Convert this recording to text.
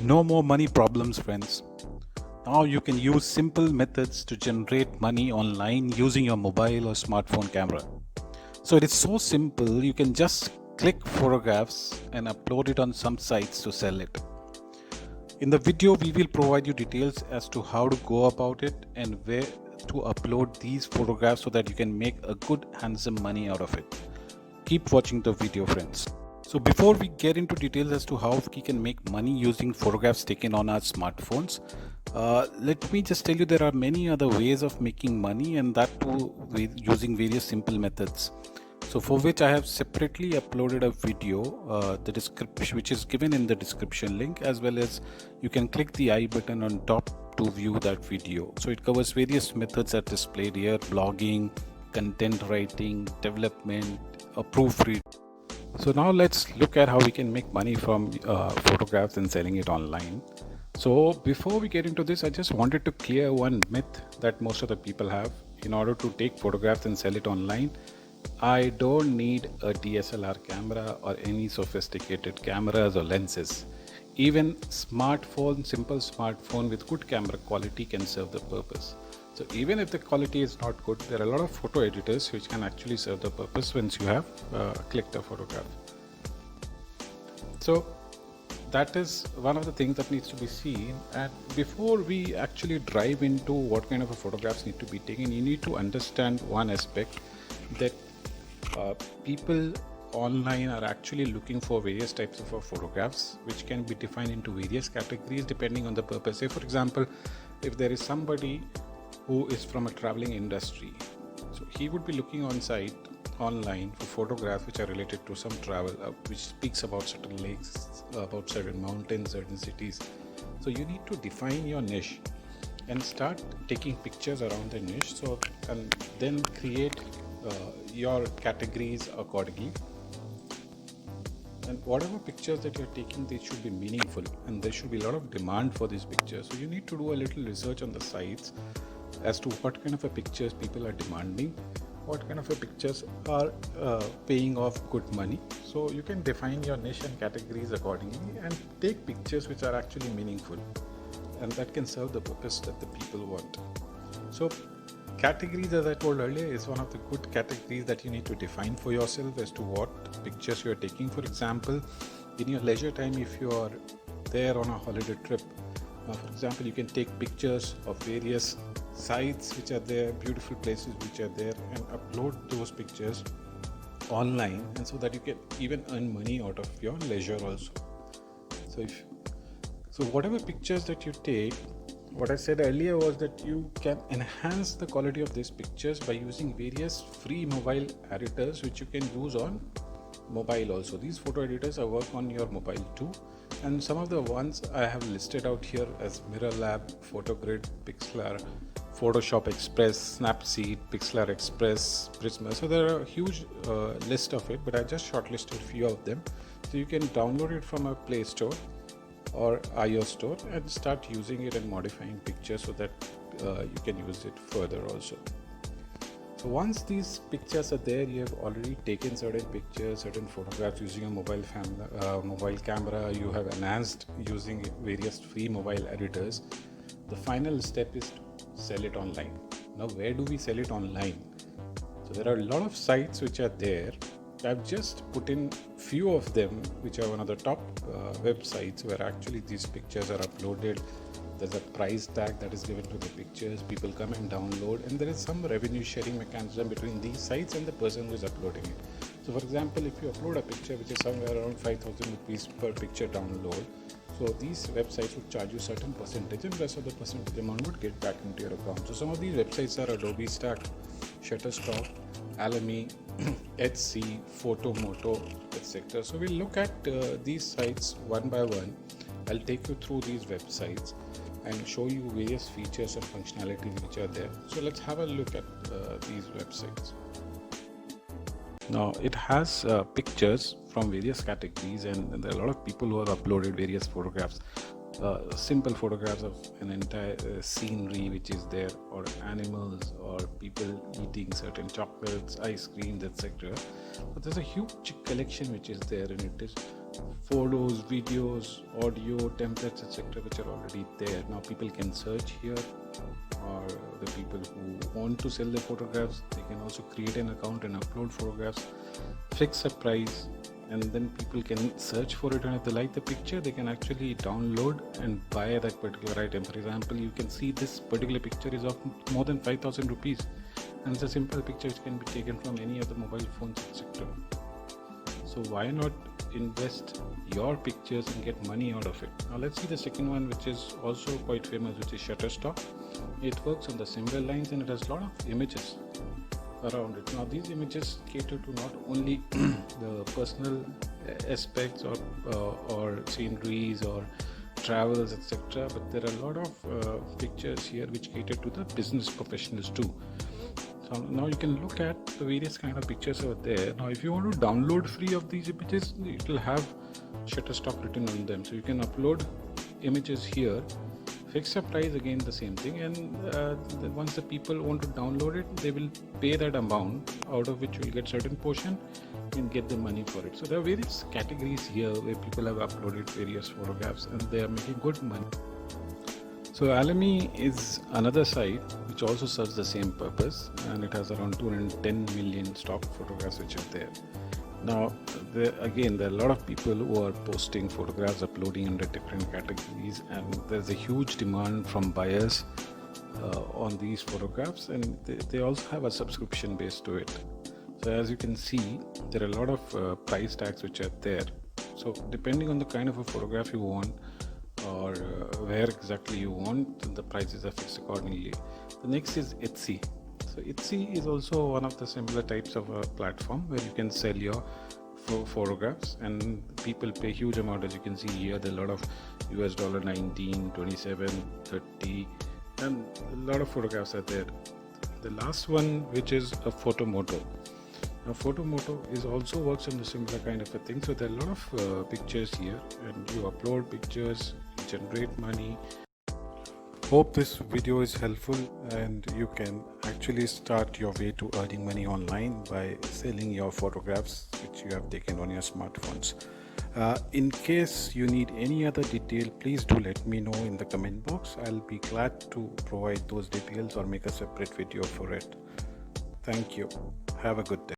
No more money problems, friends. Now you can use simple methods to generate money online using your mobile or smartphone camera. So it is so simple, you can just click photographs and upload it on some sites to sell it. In the video, we will provide you details as to how to go about it and where to upload these photographs so that you can make a good handsome money out of it. Keep watching the video, friends. So before we get into details as to how we can make money using photographs taken on our smartphones, let me just tell you there are many other ways of making money, and that too with using various simple methods. So for which I have separately uploaded a video, the description which is given in the description link, as well as you can click the I button on top to view that video. So it covers various methods that are displayed here: blogging, content writing, development, proofread. So now let's look at how we can make money from photographs and selling it online. So before we get into this, I just wanted to clear one myth that most of the people have. In order to take photographs and sell it online, I don't need a DSLR camera or any sophisticated cameras or lenses. Even simple smartphone with good camera quality can serve the purpose. So even if the quality is not good, there are a lot of photo editors which can actually serve the purpose once you have clicked a photograph. So that is one of the things that needs to be seen. And before we actually dive into what kind of photographs need to be taken, you need to understand one aspect, that people online are actually looking for various types of photographs which can be defined into various categories depending on the purpose. Say for example, if there is somebody who is from a traveling industry, so he would be looking on site online for photographs which are related to some travel, which speaks about certain lakes, about certain mountains, certain cities. So you need to define your niche and start taking pictures around the niche, so and then create your categories accordingly. And whatever pictures that you're taking, they should be meaningful, and there should be a lot of demand for these pictures. So you need to do a little research on the sites as to what kind of pictures people are demanding, what kind of pictures are paying off good money. So you can define your niche and categories accordingly and take pictures which are actually meaningful and that can serve the purpose that the people want. So categories, as I told earlier, is one of the good categories that you need to define for yourself as to what pictures you are taking. For example, in your leisure time, if you are there on a holiday trip, for example, you can take pictures of various sites which are there, beautiful places which are there, and upload those pictures online, and so that you can even earn money out of your leisure also. So whatever pictures that you take, what I said earlier was that you can enhance the quality of these pictures by using various free mobile editors which you can use on mobile also. These photo editors are work on your mobile too, and some of the ones I have listed out here as MirrorLab, PhotoGrid, Pixlr, Photoshop Express, Snapseed, Pixlr Express, Prisma. So there are a huge list of it, but I just shortlisted a few of them. So you can download it from a Play Store or iOS store and start using it and modifying pictures so that you can use it further also. So once these pictures are there, you have already taken certain pictures, certain photographs using a mobile camera, you have enhanced using various free mobile editors. The final step is to sell it online. Now where do we sell it online? So there are a lot of sites which are there. I've just put in few of them which are one of the top websites where actually these pictures are uploaded. There's a price tag that is given to the pictures, people come and download, and there is some revenue sharing mechanism between these sites and the person who is uploading it. So for example, if you upload a picture which is somewhere around 5,000 rupees per picture download, so these websites would charge you certain percentage, and rest of the percentage amount would get back into your account. So some of these websites are Adobe Stack, Shutterstock, Alamy, Etsy, Photomoto, etc. So we'll look at these sites one by one. I'll take you through these websites and show you various features and functionalities which are there. So let's have a look at these websites. Now it has pictures from various categories, and there are a lot of people who have uploaded various photographs. simple photographs of an entire scenery which is there, or animals, or people eating certain chocolates, ice creams, etc. But there's a huge collection which is there, and it is photos, videos, audio, templates, etc., which are already there. Now people can search here, or the people who want to sell their photographs, they can also create an account and upload photographs, fix a price, and then people can search for it, and if they like the picture, they can actually download and buy that particular item. For example, you can see this particular picture is of more than 5,000 rupees, and it's a simple picture which can be taken from any other mobile phones, etc. So why not invest your pictures and get money out of it? Now let's see the second one, which is also quite famous, which is Shutterstock. It works on the similar lines, and it has a lot of images around it. Now these images cater to not only the personal aspects or sceneries or travels, etc., but there are a lot of pictures here which cater to the business professionals too. So now you can look at the various kind of pictures over there. Now if you want to download free of these images, it will have Shutterstock written on them, so you can upload images here, fix a price, again the same thing, and once the people want to download it, they will pay that amount, out of which you will get certain portion and get the money for it. So there are various categories here where people have uploaded various photographs and they are making good money. So Alamy is another site which also serves the same purpose, and it has around 210 million stock photographs which are there. Now there are a lot of people who are posting photographs, uploading under different categories, and there's a huge demand from buyers on these photographs, and they also have a subscription base to it. So as you can see, there are a lot of price tags which are there. So depending on the kind of a photograph you want, or where exactly you want, the prices are fixed accordingly. The next is Etsy. So Etsy is also one of the similar types of a platform where you can sell your photographs, and people pay huge amount. As you can see here, there are a lot of $19, 27, 30, and a lot of photographs are there. The last one, which is a Photomoto. Now Photomoto is also works on the similar kind of a thing. So there are a lot of pictures here, and you upload pictures, you generate money. Hope this video is helpful, and you can actually start your way to earning money online by selling your photographs which you have taken on your smartphones. In case you need any other detail, please do let me know in the comment box. I'll be glad to provide those details or make a separate video for it. Thank you. Have a good day.